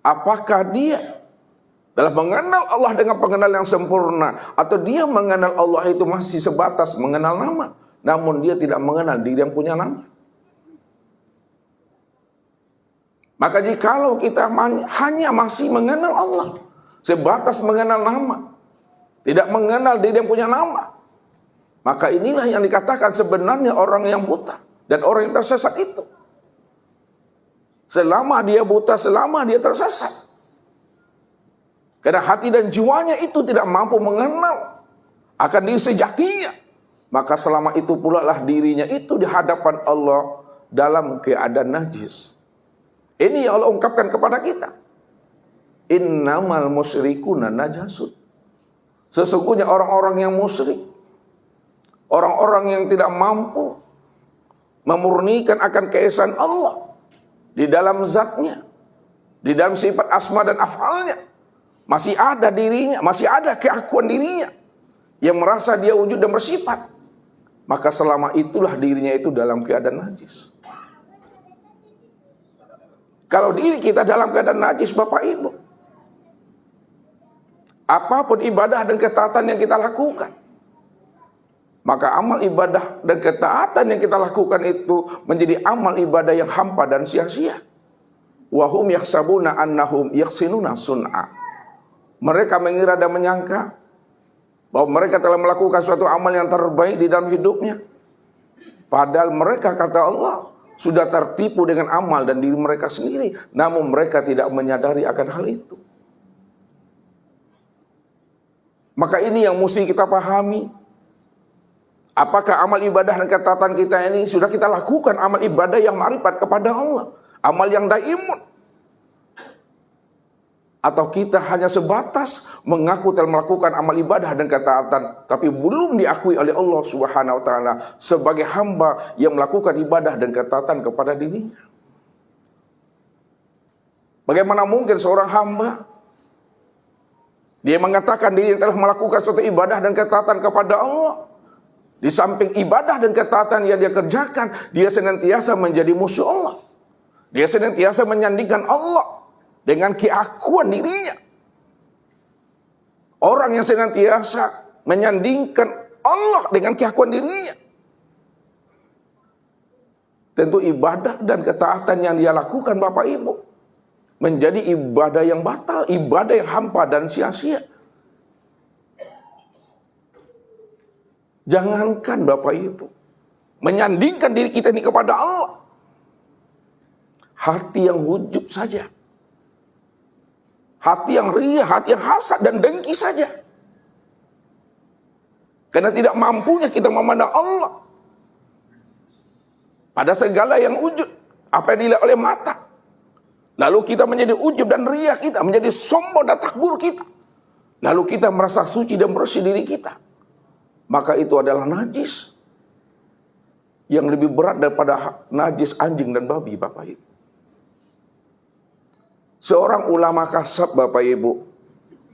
Apakah dia telah mengenal Allah dengan pengenalan yang sempurna, atau dia mengenal Allah itu masih sebatas mengenal nama, namun dia tidak mengenal diri yang punya nama? Maka jikalau kita hanya masih mengenal Allah sebatas mengenal nama, tidak mengenal diri yang punya nama, maka inilah yang dikatakan sebenarnya orang yang buta dan orang yang tersesat itu. Selama dia buta, selama dia tersesat, karena hati dan jiwanya itu tidak mampu mengenal akan diri sejatinya, maka selama itu pula lah dirinya itu di hadapan Allah dalam keadaan najis. Ini yang Allah ungkapkan kepada kita. Innamal musyrikuna najasun. Sesungguhnya orang-orang yang musyrik, orang-orang yang tidak mampu memurnikan akan keesaan Allah di dalam zatnya, di dalam sifat asma dan af'alnya, masih ada dirinya, masih ada keakuan dirinya yang merasa dia wujud dan bersifat, maka selama itulah dirinya itu dalam keadaan najis. Kalau diri kita dalam keadaan najis, Bapak Ibu, apapun ibadah dan ketaatan yang kita lakukan, maka amal ibadah dan ketaatan yang kita lakukan itu menjadi amal ibadah yang hampa dan sia-sia. Wahum yahsabuna annahum yahsinuna sun'a. Mereka mengira dan menyangka bahwa mereka telah melakukan suatu amal yang terbaik di dalam hidupnya, padahal mereka, kata Allah, sudah tertipu dengan amal dan diri mereka sendiri, namun mereka tidak menyadari akan hal itu. Maka ini yang mesti kita pahami. Apakah amal ibadah dan ketaatan kita ini sudah kita lakukan amal ibadah yang ma'rifat kepada Allah, amal yang daimun, atau kita hanya sebatas mengaku telah melakukan amal ibadah dan ketaatan, tapi belum diakui oleh Allah Subhanahu wa taala sebagai hamba yang melakukan ibadah dan ketaatan kepada dirinya. Bagaimana mungkin seorang hamba dia mengatakan diri telah melakukan suatu ibadah dan ketaatan kepada Allah, di samping ibadah dan ketaatan yang dia kerjakan, dia senantiasa menjadi musuh Allah. Dia senantiasa menyandingkan Allah dengan keakuan dirinya. Orang yang senantiasa menyandingkan Allah dengan keakuan dirinya, tentu ibadah dan ketaatan yang dia lakukan, Bapak Ibu, menjadi ibadah yang batal, ibadah yang hampa dan sia-sia. Jangankan Bapak Ibu menyandingkan diri kita ini kepada Allah, hati yang hujub saja, hati yang riya, hati yang hasad dan dengki saja, karena tidak mampunya kita memandang Allah pada segala yang wujud, apa yang dilihat oleh mata, lalu kita menjadi ujub dan riya kita, menjadi sombong dan takbur kita, lalu kita merasa suci dan bersih diri kita, maka itu adalah najis yang lebih berat daripada najis anjing dan babi, Bapak Ibu. Seorang ulama kasab, Bapak Ibu,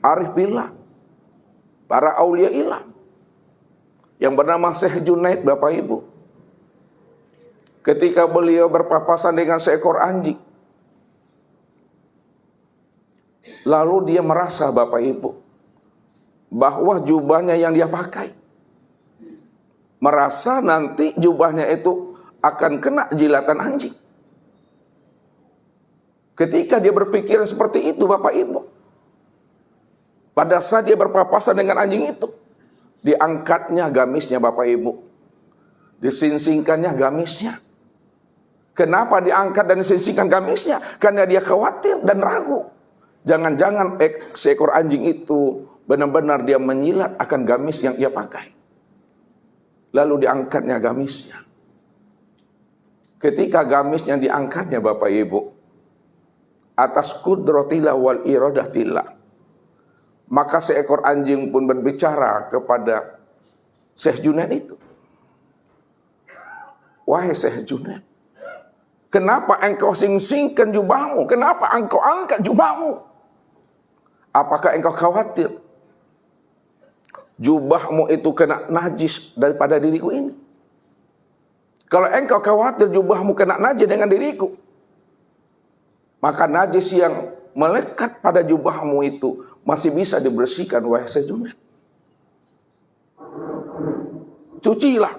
arif billah, para aulia ilah, yang bernama Syekh Junaid, Bapak Ibu, ketika beliau berpapasan dengan seekor anjing, lalu dia merasa, Bapak Ibu, bahwa jubahnya yang dia pakai, merasa nanti jubahnya itu akan kena jilatan anjing. Ketika dia berpikiran seperti itu, Bapak Ibu, pada saat dia berpapasan dengan anjing itu, diangkatnya gamisnya, Bapak Ibu, disingsingkannya gamisnya. Kenapa diangkat dan disingsingkan gamisnya? Karena dia khawatir dan ragu, jangan-jangan seekor anjing itu benar-benar dia menyilat akan gamis yang ia pakai. Lalu diangkatnya gamisnya. Ketika gamisnya diangkatnya, Bapak Ibu, atas kudratillah wal iradatillah, maka seekor anjing pun berbicara kepada Syekh Junaid itu. Wahai Syekh Junaid, kenapa engkau sing-singkan jubahmu? Kenapa engkau angkat jubahmu? Apakah engkau khawatir jubahmu itu kena najis daripada diriku ini? Kalau engkau khawatir jubahmu kena najis dengan diriku, maka najis yang melekat pada jubahmu itu masih bisa dibersihkan, wahai Syekh Junaid. Cucilah,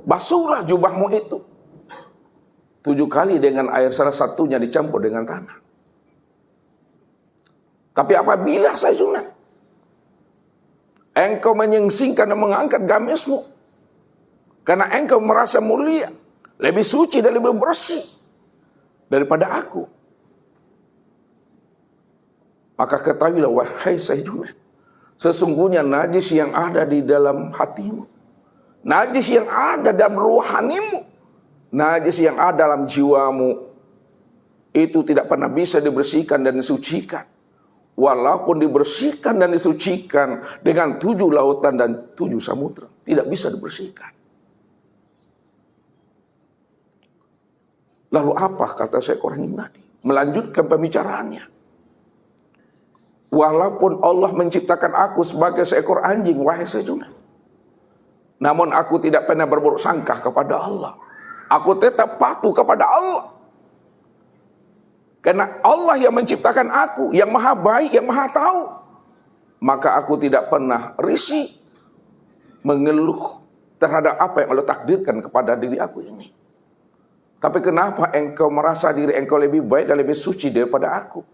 basuhlah jubahmu itu 7 kali dengan air, salah satunya dicampur dengan tanah. Tapi apabila Syekh Junaid, engkau menyingsingkan dan mengangkat gamismu karena engkau merasa mulia, lebih suci dan lebih bersih daripada aku, maka ketahuilah wahai Syekh Junaid, sesungguhnya najis yang ada di dalam hatimu, najis yang ada dalam rohanimu, najis yang ada dalam jiwamu, itu tidak pernah bisa dibersihkan dan disucikan. Walaupun dibersihkan dan disucikan dengan 7 lautan dan 7 samudra, tidak bisa dibersihkan. Lalu apa kata seekor anjing tadi? Melanjutkan pembicaraannya. Walaupun Allah menciptakan aku sebagai seekor anjing, wahai Syekh Junaid, namun aku tidak pernah berburuk sangka kepada Allah. Aku tetap patuh kepada Allah. Karena Allah yang menciptakan aku, yang maha baik, yang maha tahu. Maka aku tidak pernah risih mengeluh terhadap apa yang Allah takdirkan kepada diri aku ini. Tapi kenapa engkau merasa diri engkau lebih baik dan lebih suci daripada aku?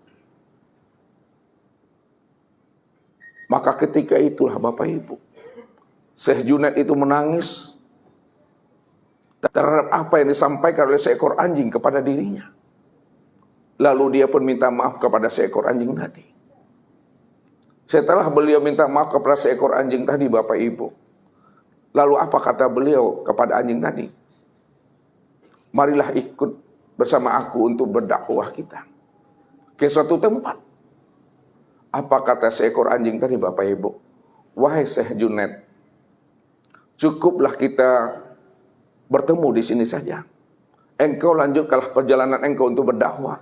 Maka ketika itulah Bapak Ibu, Syekh Junaid itu menangis terhadap apa yang disampaikan oleh seekor anjing kepada dirinya. Lalu dia pun minta maaf kepada seekor anjing tadi. Setelah beliau minta maaf kepada seekor anjing tadi, Bapak Ibu, lalu apa kata beliau kepada anjing tadi? Marilah ikut bersama aku untuk berdakwah kita ke suatu tempat. Apa kata seekor anjing tadi, Bapak Ibu? Wahai Syekh Junaid, cukuplah kita bertemu di sini saja. Engkau lanjutkanlah perjalanan engkau untuk berdakwah.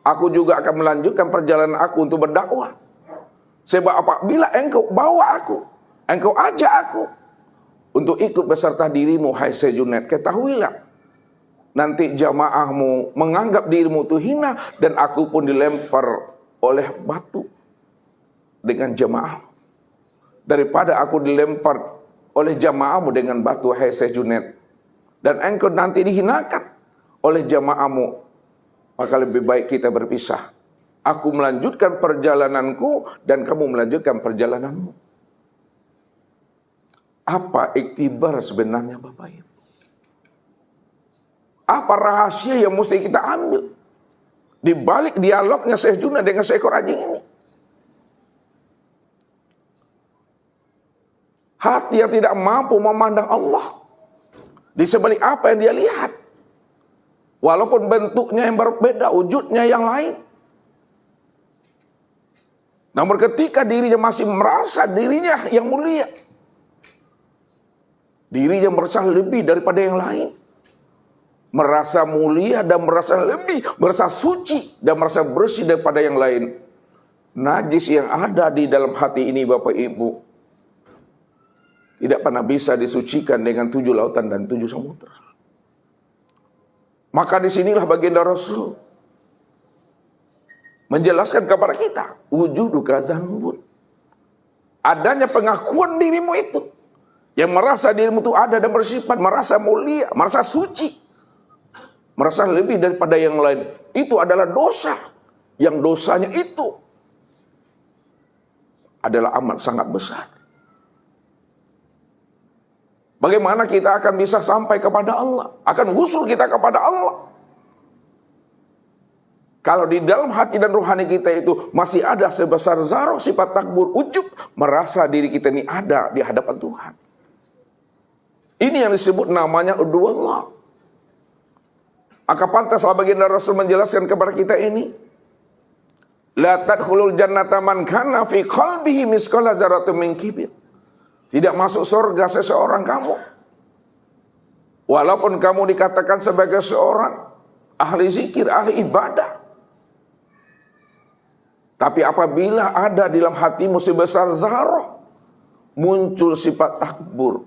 Aku juga akan melanjutkan perjalanan aku untuk berdakwah. Sebab apabila engkau bawa aku, engkau ajak aku untuk ikut beserta dirimu, hai Syekh Junaid, ketahuilah, nanti jamaahmu menganggap dirimu itu hina, dan aku pun dilempar oleh batu dengan jamaah. Daripada aku dilempar oleh jamaahmu dengan batu, hai Syekh Junaid, dan engkau nanti dihinakan oleh jamaahmu, maka lebih baik kita berpisah. Aku melanjutkan perjalananku dan kamu melanjutkan perjalananmu. Apa iktibar sebenarnya Bapak Ibu? Apa rahasia yang mesti kita ambil di balik dialognya Syekh Junaid dengan seekor anjing ini? Hati yang tidak mampu memandang Allah di sebalik apa yang dia lihat. Walaupun bentuknya yang berbeda, wujudnya yang lain. Namun ketika dirinya masih merasa dirinya yang mulia, dirinya merasa lebih daripada yang lain, merasa mulia dan merasa lebih, merasa suci dan merasa bersih daripada yang lain, najis yang ada di dalam hati ini Bapak Ibu tidak pernah bisa disucikan dengan 7 lautan dan 7 samudra. Maka disinilah baginda Rasul menjelaskan kepada kita, wujuduka zanbun, adanya pengakuan dirimu itu, yang merasa dirimu itu ada dan bersifat merasa mulia, merasa suci, merasa lebih daripada yang lain, itu adalah dosa. Yang dosanya itu adalah amat sangat besar. Bagaimana kita akan bisa sampai kepada Allah, akan usul kita kepada Allah, kalau di dalam hati dan rohani kita itu masih ada sebesar zarah sifat takbur, ujub, merasa diri kita ini ada di hadapan Tuhan. Ini yang disebut namanya udu'allah. Maka pantaslah baginda Rasul menjelaskan kepada kita ini, la tadkhulul jannata man kana fi qalbihi misqala dzarratin min kibir. Tidak masuk surga seseorang kamu, walaupun kamu dikatakan sebagai seorang ahli zikir, ahli ibadah. Tapi apabila ada di dalam hatimu sebesar zarah, muncul sifat takbur,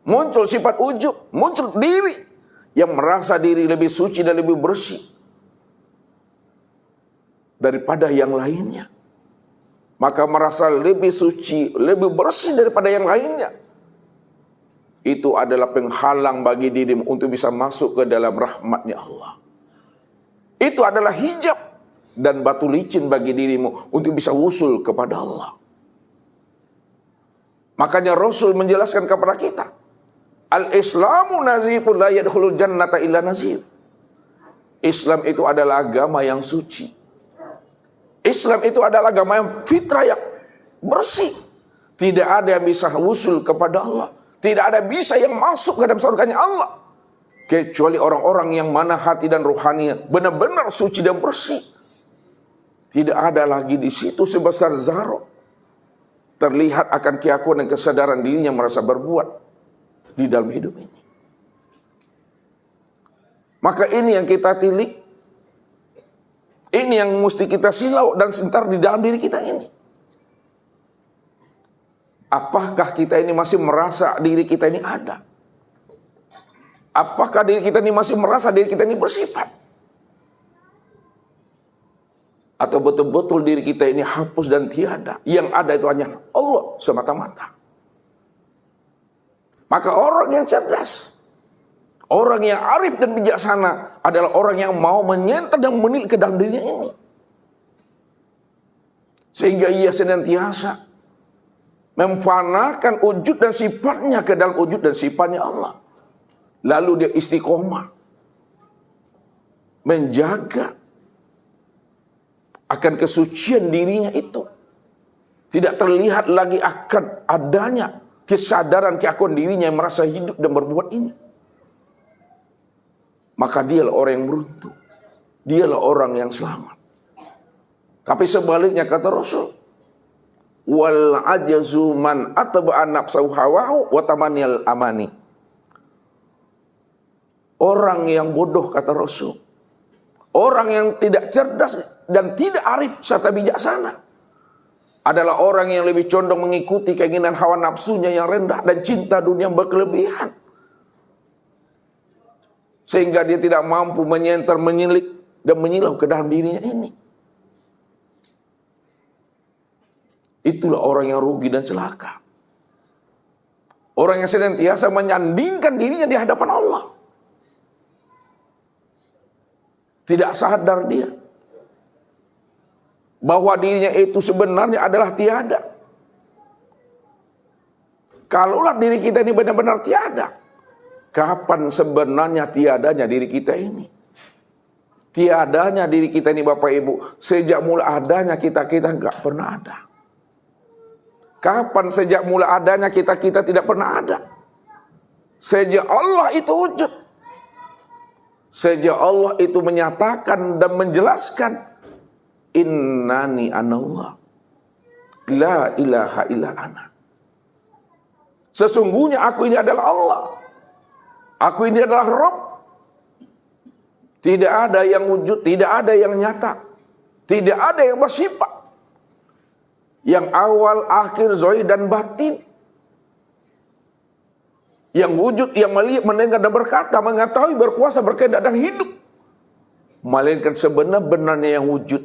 muncul sifat ujub, muncul diri yang merasa diri lebih suci dan lebih bersih daripada yang lainnya. Maka merasa lebih suci, lebih bersih daripada yang lainnya. Itu adalah penghalang bagi dirimu untuk bisa masuk ke dalam rahmatnya Allah. Itu adalah hijab dan batu licin bagi dirimu untuk bisa usul kepada Allah. Makanya Rasul menjelaskan kepada kita, Al-Islamu nazifun la yadkhulul jannata illa nazif. Islam itu adalah agama yang suci. Islam itu adalah agama yang fitrah, yang bersih. Tidak ada yang bisa usul kepada Allah. Tidak ada bisa yang masuk ke dalam surganya Allah. Kecuali orang-orang yang mana hati dan rohaninya benar-benar suci dan bersih. Tidak ada lagi di situ sebesar zarah terlihat akan keakuan dan kesadaran dirinya merasa berbuat di dalam hidup ini. Maka ini yang kita tilik. Ini yang mesti kita silau dan sentar di dalam diri kita ini. Apakah kita ini masih merasa diri kita ini ada? Apakah diri kita ini masih merasa diri kita ini bersifat? Atau betul-betul diri kita ini hapus dan tiada? Yang ada itu hanya Allah semata-mata. Maka orang yang cerdas, orang yang arif dan bijaksana adalah orang yang mau menyentuh dan menilik ke dalam dirinya ini. Sehingga ia senantiasa memfanakan wujud dan sifatnya ke dalam wujud dan sifatnya Allah. Lalu dia istiqomah menjaga akan kesucian dirinya itu. Tidak terlihat lagi akan adanya kesadaran keakuan dirinya yang merasa hidup dan berbuat ini. Maka dialah orang yang beruntung. Dialah orang yang selamat. Tapi sebaliknya kata Rasul, wal ajazu man atba'a nafsahu hawahu wa tamanniyal amani. Orang yang bodoh kata Rasul, orang yang tidak cerdas dan tidak arif serta bijaksana adalah orang yang lebih condong mengikuti keinginan hawa nafsunya yang rendah dan cinta dunia yang berkelebihan. Sehingga dia tidak mampu menyenter, menyilik dan menyilau ke dalam dirinya ini. Itulah orang yang rugi dan celaka. Orang yang senantiasa menyandingkan dirinya di hadapan Allah. Tidak sadar dia bahwa dirinya itu sebenarnya adalah tiada. Kalaulah diri kita ini benar-benar tiada, kapan sebenarnya tiadanya diri kita ini? Tiadanya diri kita ini Bapak Ibu, sejak mula adanya kita nggak pernah ada. Kapan sejak mula adanya kita tidak pernah ada? Sejak Allah itu wujud. Sejak Allah itu menyatakan dan menjelaskan, innani anallah, la ilaha illa ana. Sesungguhnya aku ini adalah Allah. Aku ini adalah Rabb. Tidak ada yang wujud, tidak ada yang nyata, tidak ada yang bersifat. Yang awal, akhir, zahir dan batin. Yang wujud, yang melihat, mendengar dan berkata, mengetahui, berkuasa, berkehendak dan hidup. Melainkan sebenar-benarnya yang wujud.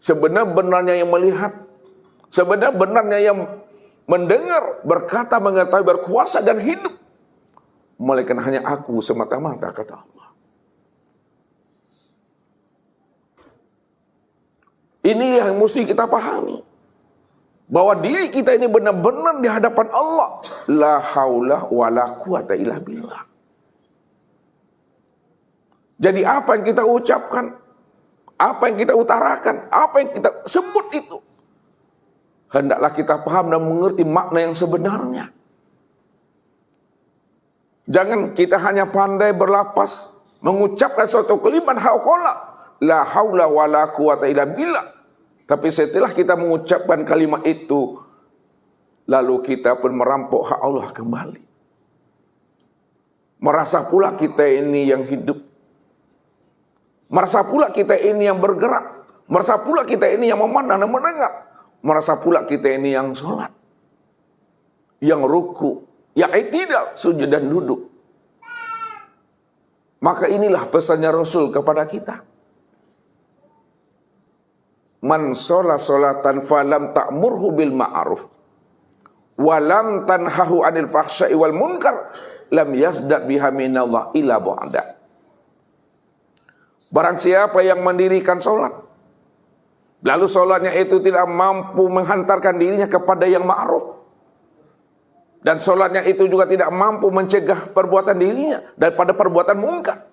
Sebenar-benarnya yang melihat. Sebenar-benarnya yang mendengar, berkata, mengetahui, berkuasa dan hidup. Melainkan hanya aku semata-mata, kata Allah. Ini yang mesti kita pahami. Bahwa diri kita ini benar-benar di hadapan Allah. La haula wa la quwata illa billah. Jadi apa yang kita ucapkan, apa yang kita utarakan, apa yang kita sebut itu, hendaklah kita paham dan mengerti makna yang sebenarnya. Jangan kita hanya pandai berlapas mengucapkan suatu kalimat haqala, la haula wa la quwata illa billah. Tapi setelah kita mengucapkan kalimat itu, lalu kita pun merampok hak Allah kembali. Merasa pula kita ini yang hidup. Merasa pula kita ini yang bergerak. Merasa pula kita ini yang memandang dan mendengar. Merasa pula kita ini yang sholat. Yang ruku. Yang i'tidal, sujud dan duduk. Maka inilah pesannya Rasul kepada kita. Man sholat sholatan falam ta'murhu bil ma'ruf walam tanhahu anil fahsya'i wal munkar lam yazdad biha minallah illa bu'ada. Barang siapa yang mendirikan sholat, lalu sholatnya itu tidak mampu menghantarkan dirinya kepada yang ma'ruf, dan sholatnya itu juga tidak mampu mencegah perbuatan dirinya daripada perbuatan mungkar,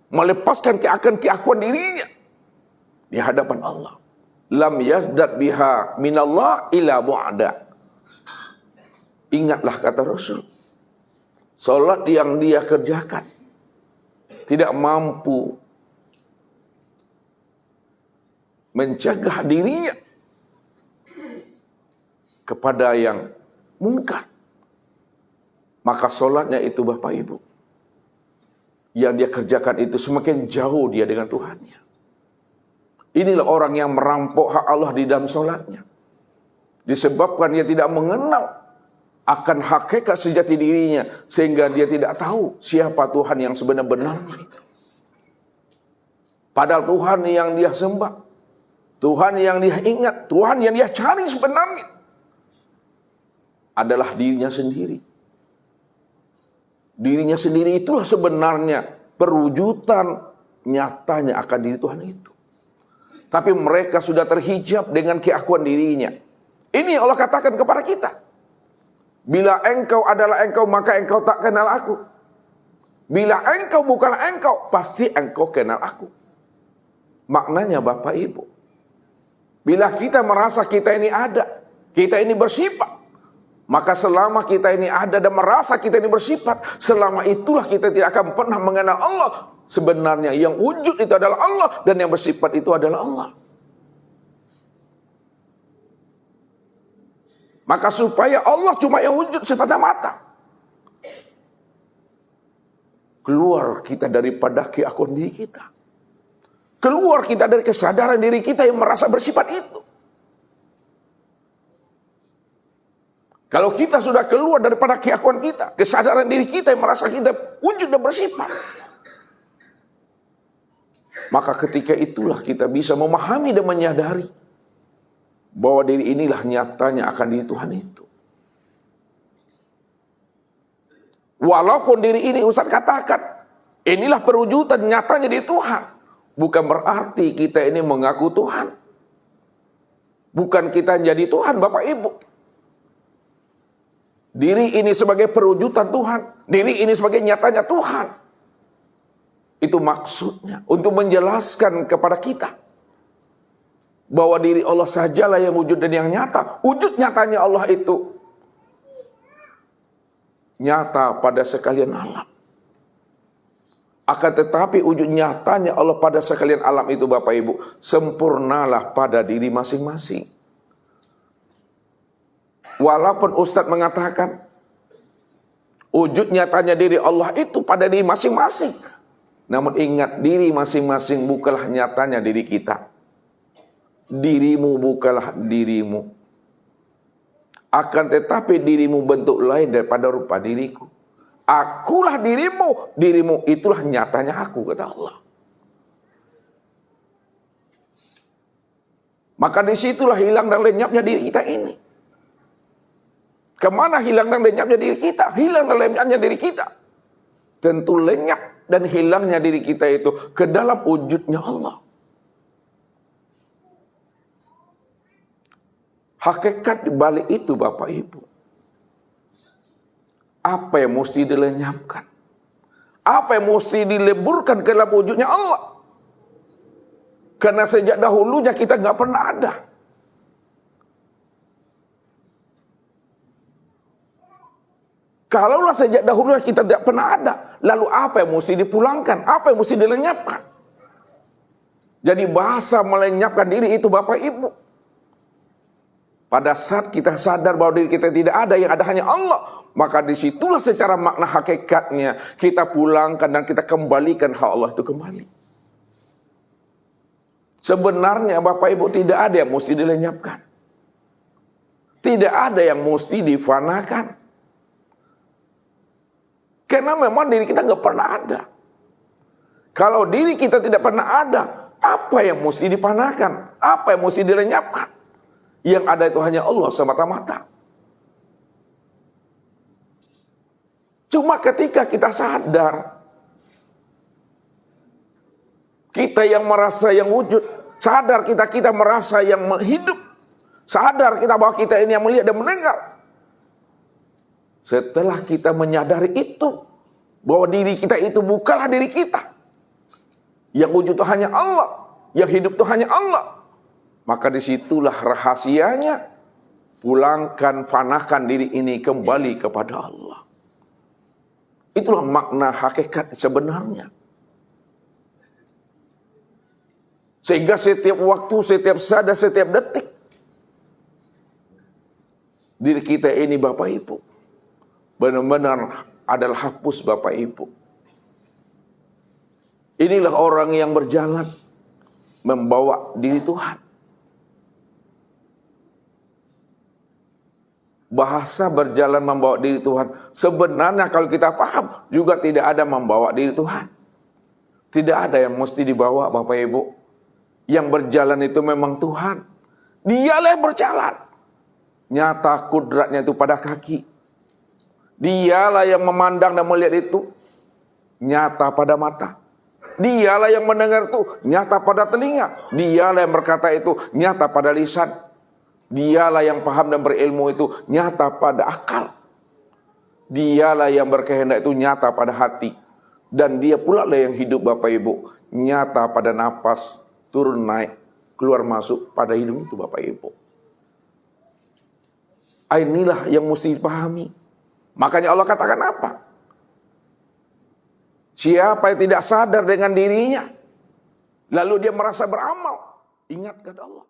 melepaskan keakuan dirinya di hadapan Allah, lam yazdad biha minallah illa bu'ada. Ingatlah kata Rasul, sholat yang dia kerjakan tidak mampu mencegah dirinya kepada yang mungkar, maka sholatnya itu Bapak Ibu, yang dia kerjakan itu semakin jauh dia dengan Tuhannya. Inilah orang yang merampok hak Allah di dalam sholatnya, disebabkan dia tidak mengenal akan hakikat sejati dirinya, sehingga dia tidak tahu siapa Tuhan yang sebenar-benarnya itu. Padahal Tuhan yang dia sembah, Tuhan yang dia ingat, Tuhan yang dia cari sebenarnya adalah dirinya sendiri. Dirinya sendiri itulah sebenarnya perwujudan nyatanya akan diri Tuhan itu. Tapi mereka sudah terhijab dengan keakuan dirinya. Ini Allah katakan kepada kita, bila engkau adalah engkau, maka engkau tak kenal aku. Bila engkau bukanlah engkau, pasti engkau kenal aku. Maknanya Bapak Ibu, bila kita merasa kita ini ada, kita ini bersifat, maka selama kita ini ada dan merasa kita ini bersifat, selama itulah kita tidak akan pernah mengenal Allah. Sebenarnya yang wujud itu adalah Allah, dan yang bersifat itu adalah Allah. Maka supaya Allah cuma yang wujud semata-mata, keluar kita daripada keakuan diri kita, keluar kita dari kesadaran diri kita yang merasa bersifat itu. Kalau kita sudah keluar daripada keakuan kita, kesadaran diri kita yang merasa kita wujud dan bersifat, maka ketika itulah kita bisa memahami dan menyadari bahwa diri inilah nyatanya akan diri Tuhan itu. Walaupun diri ini Ustaz katakan, inilah perwujudan nyatanya diri Tuhan, bukan berarti kita ini mengaku Tuhan. Bukan kita jadi Tuhan Bapak Ibu. Diri ini sebagai perwujudan Tuhan, diri ini sebagai nyatanya Tuhan. Itu maksudnya untuk menjelaskan kepada kita bahwa diri Allah sajalah yang wujud dan yang nyata. Wujud nyatanya Allah itu nyata pada sekalian alam. Akan tetapi wujud nyatanya Allah pada sekalian alam itu Bapak Ibu, sempurnalah pada diri masing-masing. Walaupun Ustadz mengatakan wujud nyatanya diri Allah itu pada diri masing-masing, namun ingat, diri masing-masing bukanlah nyatanya diri kita. Dirimu bukanlah dirimu. Akan tetapi dirimu bentuk lain daripada rupa diriku. Akulah dirimu, dirimu itulah nyatanya aku, kata Allah. Maka disitulah hilang dan lenyapnya diri kita ini. Kemana hilang dan lenyapnya diri kita? Hilang dan lenyapnya diri kita, tentu lenyap dan hilangnya diri kita itu ke dalam wujudnya Allah. Hakikat di balik itu Bapak Ibu, apa yang mesti dilenyapkan? Apa yang mesti dileburkan ke dalam wujudnya Allah? Karena sejak dahulunya kita nggak pernah ada. Kalaulah sejak dahulunya kita tidak pernah ada, lalu apa yang mesti dipulangkan? Apa yang mesti dilenyapkan? Jadi bahasa melenyapkan diri itu Bapak Ibu, pada saat kita sadar bahwa diri kita tidak ada, yang ada hanya Allah, maka disitulah secara makna hakikatnya kita pulangkan dan kita kembalikan hak Allah itu kembali. Sebenarnya Bapak Ibu tidak ada yang mesti dilenyapkan, tidak ada yang mesti difanakan, karena memang diri kita nggak pernah ada. Kalau diri kita tidak pernah ada, apa yang mesti dipanakan? Apa yang mesti dilenyapkan? Yang ada itu hanya Allah semata-mata. Cuma ketika kita sadar, kita yang merasa yang wujud, sadar kita merasa yang hidup, sadar kita bahwa kita ini yang melihat dan mendengar. Setelah kita menyadari itu, bahwa diri kita itu bukanlah diri kita, yang wujud itu hanya Allah, yang hidup itu hanya Allah, maka disitulah rahasianya, pulangkan, fanakan diri ini kembali kepada Allah. Itulah makna hakikat sebenarnya. Sehingga setiap waktu, setiap saat, setiap detik, diri kita ini Bapak Ibu benar-benar adalah hapus Bapak Ibu. Inilah orang yang berjalan membawa diri Tuhan. Bahasa berjalan membawa diri Tuhan, sebenarnya kalau kita paham juga tidak ada membawa diri Tuhan. Tidak ada yang mesti dibawa Bapak Ibu. Yang berjalan itu memang Tuhan. Dialah yang berjalan. Nyata kudratnya itu pada kaki. Dialah yang memandang dan melihat itu nyata pada mata. Dialah yang mendengar itu nyata pada telinga. Dialah yang berkata itu nyata pada lisan. Dialah yang paham dan berilmu itu nyata pada akal. Dialah yang berkehendak itu nyata pada hati. Dan dia pula lah yang hidup Bapak Ibu. Nyata pada napas, turun naik, keluar masuk pada hidup itu Bapak Ibu. Inilah yang mesti dipahami. Makanya Allah katakan apa? Siapa yang tidak sadar dengan dirinya, lalu dia merasa beramal, ingat kata Allah,